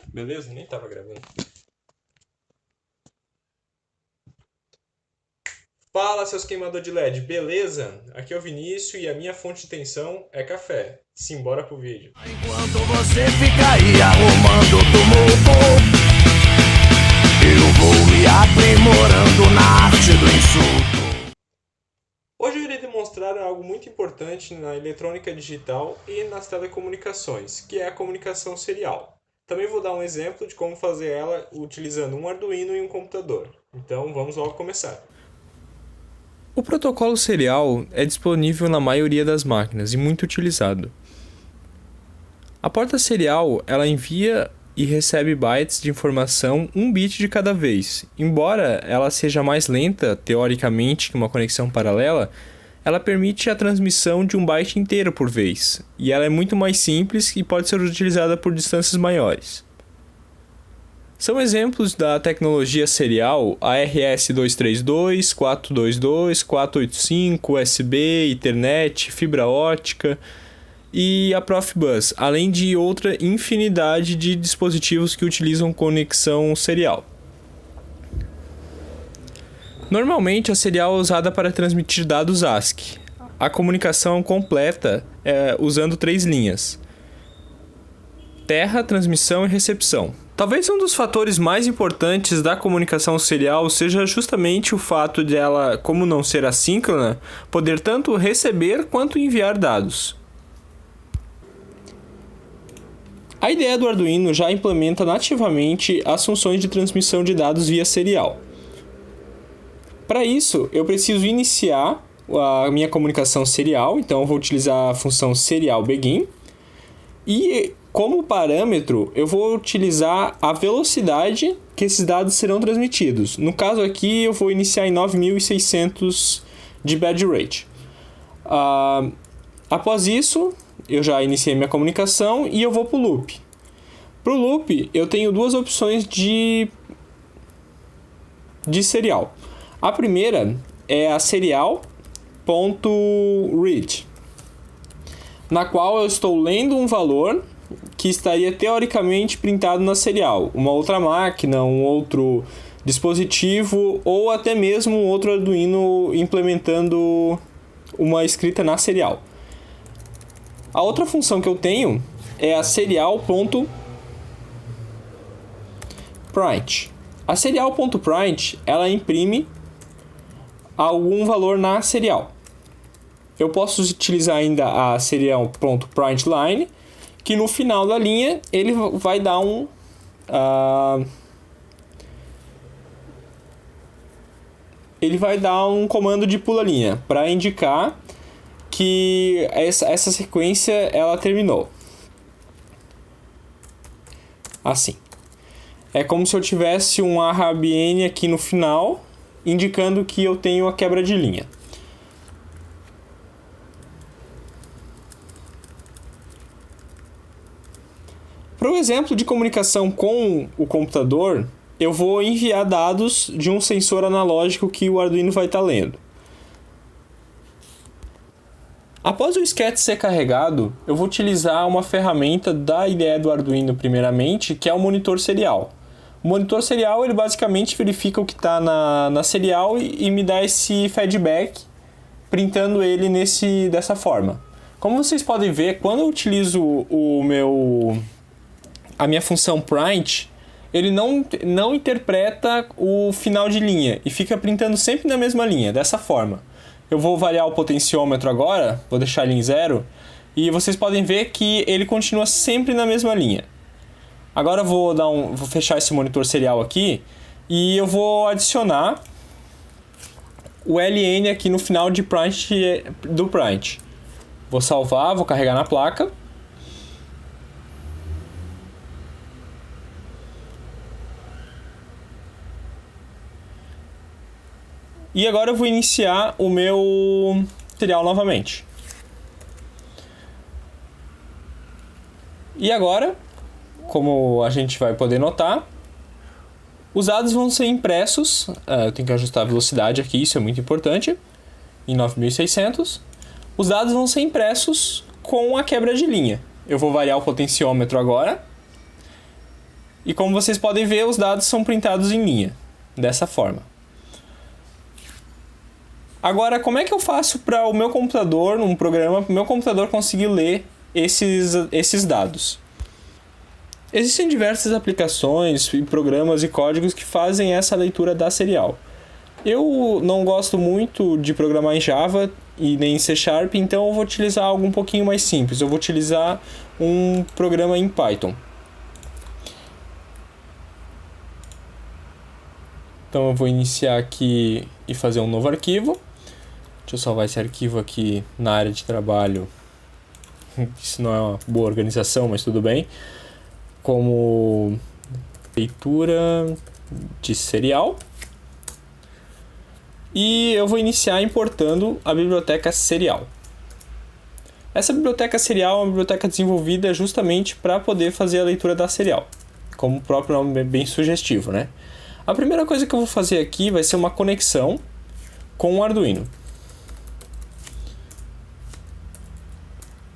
Beleza, nem tava gravando. Fala, seus queimador de LED, beleza? Aqui é o Vinícius e a minha fonte de tensão é café. Simbora pro vídeo. Enquanto você fica aí arrumando tumulto, eu vou me aprimorando na arte do insulto. Hoje eu irei demonstrar algo muito importante na eletrônica digital e nas telecomunicações, que é a comunicação serial. Também vou dar um exemplo de como fazer ela utilizando um Arduino e um computador. Então vamos logo começar. O protocolo serial é disponível na maioria das máquinas e muito utilizado. A porta serial ela envia e recebe bytes de informação 1 bit de cada vez. Embora ela seja mais lenta, teoricamente, que uma conexão paralela, ela permite a transmissão de um byte inteiro por vez, e ela é muito mais simples e pode ser utilizada por distâncias maiores. São exemplos da tecnologia serial a RS-232, 422, 485, USB, Ethernet, fibra ótica e a Profibus, além de outra infinidade de dispositivos que utilizam conexão serial. Normalmente a serial é usada para transmitir dados ASCII. A comunicação completa é usando 3 linhas: terra, transmissão e recepção. Talvez um dos fatores mais importantes da comunicação serial seja justamente o fato de ela, como não ser assíncrona, poder tanto receber quanto enviar dados. A ideia do Arduino já implementa nativamente as funções de transmissão de dados via serial. Para isso, eu preciso iniciar a minha comunicação serial, então eu vou utilizar a função serial begin e como parâmetro, eu vou utilizar a velocidade que esses dados serão transmitidos. No caso aqui, eu vou iniciar em 9600 de bad rate. Após isso, eu já iniciei minha comunicação e eu vou para o loop. Para o loop, eu tenho duas opções de serial. A primeira é a serial.read, na qual eu estou lendo um valor que estaria teoricamente printado na serial, uma outra máquina, um outro dispositivo ou até mesmo um outro Arduino implementando uma escrita na serial. A outra função que eu tenho é a serial.print. A serial.print ela imprime algum valor na serial. Eu posso utilizar ainda a serial.printline, que no final da linha ele vai dar um comando de pula-linha para indicar que essa sequência ela terminou. Assim. É como se eu tivesse um arrabn aqui no final, indicando que eu tenho a quebra de linha. Para o exemplo de comunicação com o computador, eu vou enviar dados de um sensor analógico que o Arduino vai estar lendo. Após o sketch ser carregado, eu vou utilizar uma ferramenta da ideia do Arduino primeiramente, que é o monitor serial. O monitor serial ele basicamente verifica o que está na serial e me dá esse feedback, printando ele dessa forma. Como vocês podem ver, quando eu utilizo a minha função print, ele não interpreta o final de linha e fica printando sempre na mesma linha, dessa forma. Eu vou variar o potenciômetro agora, vou deixar ele em 0, e vocês podem ver que ele continua sempre na mesma linha. Agora eu vou fechar esse monitor serial aqui e eu vou adicionar o LN aqui no final de print do print. Vou salvar, vou carregar na placa. E agora eu vou iniciar o meu serial novamente. E agora, como a gente vai poder notar, os dados vão ser impressos. Eu tenho que ajustar a velocidade aqui, isso é muito importante. Em 9600. Os dados vão ser impressos com a quebra de linha. Eu vou variar o potenciômetro agora. E como vocês podem ver, os dados são printados em linha, dessa forma. Agora, como é que eu faço para o meu computador, num programa, para o meu computador conseguir ler esses dados? Existem diversas aplicações, programas e códigos que fazem essa leitura da serial. Eu não gosto muito de programar em Java e nem em C Sharp, então eu vou utilizar algo um pouquinho mais simples. Eu vou utilizar um programa em Python. Então eu vou iniciar aqui e fazer um novo arquivo. Deixa eu salvar esse arquivo aqui na área de trabalho. Isso não é uma boa organização, mas tudo bem. Como leitura de serial. E eu vou iniciar importando a biblioteca serial. Essa biblioteca serial é uma biblioteca desenvolvida justamente para poder fazer a leitura da serial. Como o próprio nome é bem sugestivo, né? A primeira coisa que eu vou fazer aqui vai ser uma conexão com o Arduino.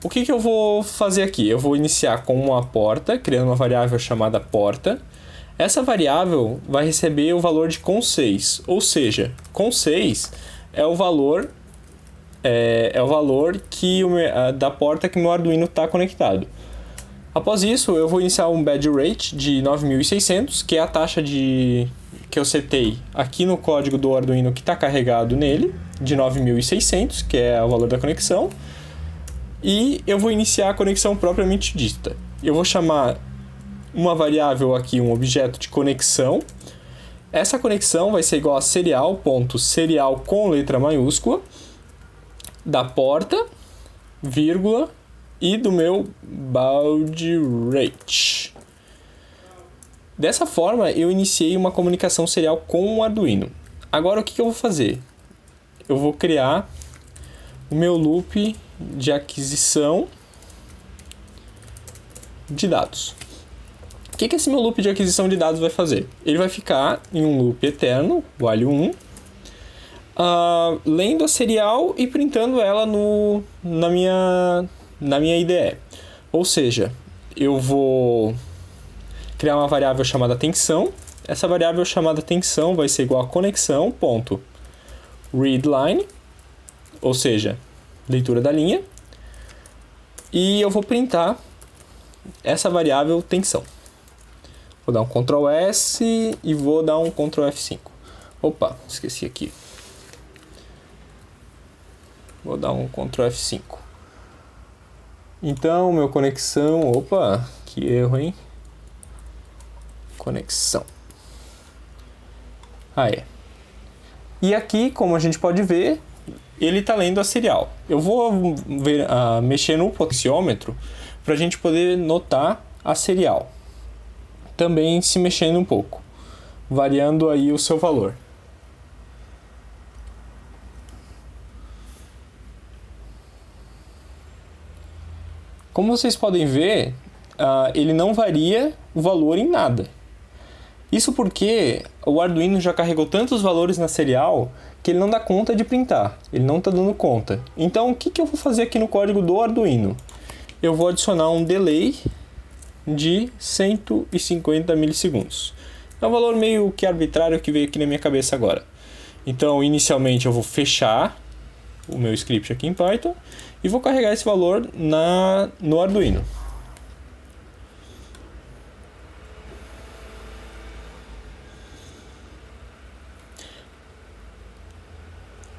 O que eu vou fazer aqui? Eu vou iniciar com uma porta, criando uma variável chamada porta. Essa variável vai receber o valor de com6, ou seja, com6 é o valor que da porta que o meu Arduino está conectado. Após isso, eu vou iniciar um bad rate de 9.600, que é a taxa que eu setei aqui no código do Arduino que está carregado nele, de 9.600, que é o valor da conexão. E eu vou iniciar a conexão propriamente dita. Eu vou chamar uma variável aqui, um objeto de conexão. Essa conexão vai ser igual a serial.serial com letra maiúscula, da porta, vírgula, e do meu baud rate. Dessa forma, eu iniciei uma comunicação serial com o Arduino. Agora, o que eu vou fazer? Eu vou criar o meu loop de aquisição de dados. O que esse meu loop de aquisição de dados vai fazer? Ele vai ficar em um loop eterno, while 1, lendo a serial e printando ela na minha IDE. Ou seja, eu vou criar uma variável chamada tensão. Essa variável chamada tensão vai ser igual a conexão.readline, ou seja, leitura da linha. E eu vou printar essa variável tensão. Vou dar um Ctrl S e vou dar um Ctrl F5. Opa, esqueci aqui. Vou dar um Ctrl F5. Então, meu conexão... Opa, que erro, hein? Conexão. E aqui, como a gente pode ver, ele está lendo a serial. Eu vou mexer no potenciômetro para a gente poder notar a serial. Também se mexendo um pouco, variando aí o seu valor. Como vocês podem ver, ele não varia o valor em nada. Isso porque o Arduino já carregou tantos valores na serial que ele não dá conta de printar. Ele não está dando conta. Então, o que eu vou fazer aqui no código do Arduino? Eu vou adicionar um delay de 150 milissegundos. É um valor meio que arbitrário que veio aqui na minha cabeça agora. Então, inicialmente eu vou fechar o meu script aqui em Python e vou carregar esse valor no Arduino.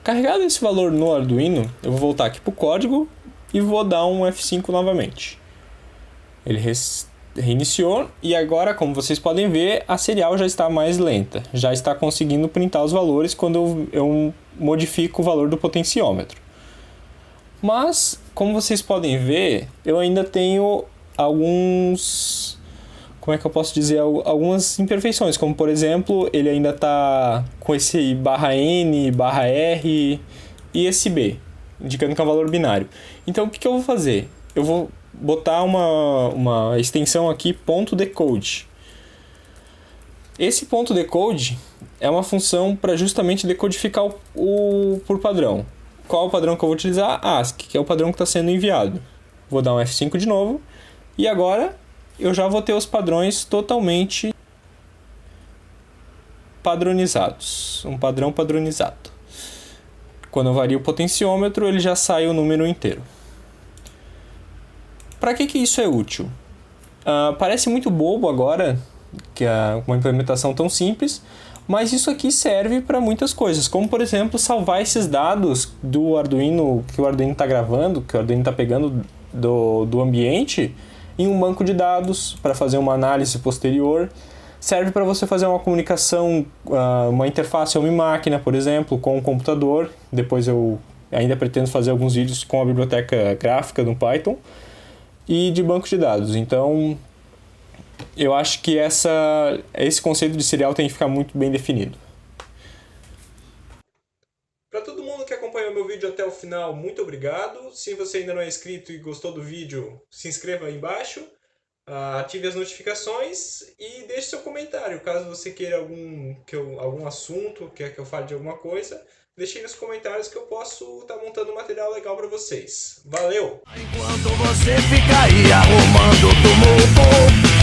Carregado esse valor no Arduino, eu vou voltar aqui para o código e vou dar um F5 novamente. Ele reiniciou e agora, como vocês podem ver, a serial já está mais lenta. Já está conseguindo printar os valores quando eu modifico o valor do potenciômetro. Mas, como vocês podem ver, eu ainda tenho alguns... Como é que eu posso dizer? Algumas imperfeições, como por exemplo, ele ainda está com esse /N, /R e esse B, indicando que é um valor binário. Então, o que eu vou fazer? Eu vou botar uma extensão aqui, .decode. Esse .decode é uma função para justamente decodificar por padrão. Qual o padrão que eu vou utilizar? ASCII, que é o padrão que está sendo enviado. Vou dar um F5 de novo. E agora eu já vou ter os padrões totalmente padronizados. Um padrão padronizado. Quando eu vario o potenciômetro, ele já sai o número inteiro. Para que isso é útil? Parece muito bobo agora, que é uma implementação tão simples, mas isso aqui serve para muitas coisas, como por exemplo salvar esses dados do Arduino, que o Arduino está gravando, que o Arduino está pegando do ambiente, em um banco de dados para fazer uma análise posterior. Serve para você fazer uma comunicação, uma interface homem-máquina, por exemplo, com o computador. Depois eu ainda pretendo fazer alguns vídeos com a biblioteca gráfica do Python e de banco de dados. Então, eu acho que esse conceito de serial tem que ficar muito bem definido. Para todo mundo que acompanhou meu vídeo até o final, muito obrigado. Se você ainda não é inscrito e gostou do vídeo, se inscreva aí embaixo. Ative as notificações e deixe seu comentário. Caso você queira algum assunto, quer que eu fale de alguma coisa, deixe aí nos comentários que eu posso estar montando um material legal para vocês. Valeu! Enquanto você fica aí arrumando tumulto,